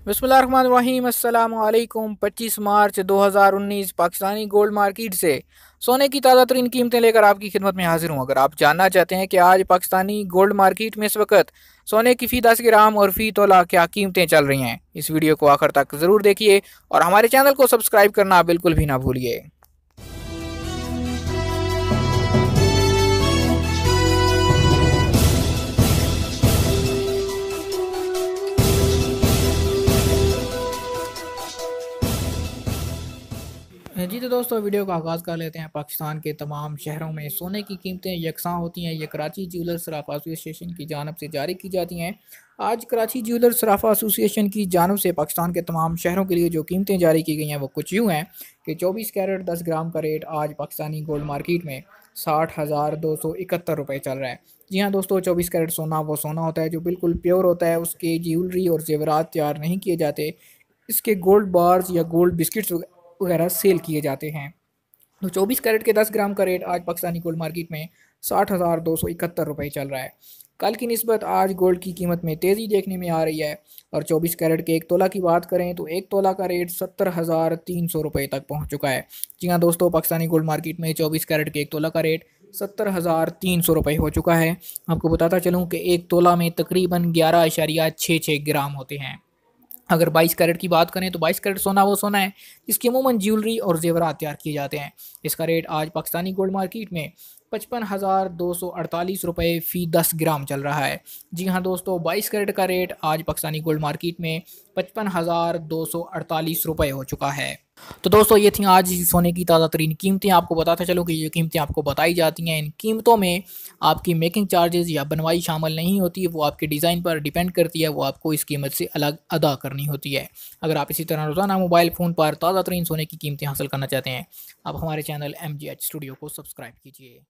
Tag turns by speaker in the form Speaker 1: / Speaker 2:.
Speaker 1: बिस्मिल्लाहिर्रहमानिर्रहीम अस्सलामुअलैकुम। 25 मार्च 2019 Pakistani gold market से सोने की ताज़ा तरीन कीमतें लेकर आपकी खिदमत में हाजिर हूँ। अगर आप जानना चाहते हैं कि आज पाकिस्तानी गोल्ड मार्केट में इस वक्त सोने की फ़ी 10 ग्राम और फ़ी तोला क्या कीमतें चल रही हैं, इस वीडियो को आखिर तक ज़रूर देखिए और हमारे चैनल को सब्सक्राइब करना बिल्कुल भी ना भूलिए। जी तो दोस्तों, वीडियो का आगाज़ कर लेते हैं। पाकिस्तान के तमाम शहरों में सोने की कीमतें यकसां होती हैं। ये कराची ज्वेलर्स सराफा एसोसिएशन की जानब से जारी की जाती हैं। आज कराची ज्वेलर्स सराफा एसोसिएशन की जानब से पाकिस्तान के तमाम शहरों के लिए जो कीमतें जारी की गई हैं वो कुछ यूँ हैं कि 24 कैरेट 10 ग्राम का रेट आज पाकिस्तानी गोल्ड मार्केट में 60,271 रुपये चल रहा है। जी हाँ दोस्तों, 24 कैरेट सोना वो सोना होता है जो बिल्कुल प्योर होता है। उसके ज्वेलरी और जेवरात तैयार नहीं किए जाते। इसके गोल्ड बार्स या गोल्ड बिस्किट्स वगैरह सेल किए जाते हैं। तो 24 कैरेट के 10 ग्राम का रेट आज पाकिस्तानी गोल्ड मार्केट में 60,271 रुपये चल रहा है। कल की निस्बत आज गोल्ड की कीमत में तेज़ी देखने में आ रही है और 24 कैरेट के एक तोला की बात करें तो एक तोला का रेट 70,300 रुपये तक पहुंच चुका है। जी हाँ दोस्तों, पाकिस्तानी गोल्ड मार्केट में 24 कैरेट के एक तोला का रेट 70,300 रुपये हो चुका है। आपको बताता चलूँ कि एक तोला में तकरीबन 11.66 ग्राम होते हैं। अगर 22 कैरेट की बात करें तो 22 कैरेट सोना वो सोना है जिसकी अमूमन ज्वेलरी और जेवरात तैयार किए जाते हैं। इसका रेट आज पाकिस्तानी गोल्ड मार्केट में 55,248 रुपये फ़ी 10 ग्राम चल रहा है। जी हाँ दोस्तों, 22 कैरेट का रेट आज पाकिस्तानी गोल्ड मार्केट में 55,248 रुपये हो चुका है। तो दोस्तों, ये थी आज सोने की ताज़ा तरीन कीमतें। आपको बताता चलो कि ये कीमतें आपको बताई जाती हैं। इन कीमतों में आपकी मेकिंग चार्जेस या बनवाई शामिल नहीं होती है। वो आपके डिज़ाइन पर डिपेंड करती है, वो आपको इस कीमत से अलग अदा करनी होती है। अगर आप इसी तरह रोज़ाना मोबाइल फ़ोन पर ताज़ा तरीन सोने की कीमतें हासिल करना चाहते हैं, आप हमारे चैनल MGH स्टूडियो को सब्सक्राइब कीजिए।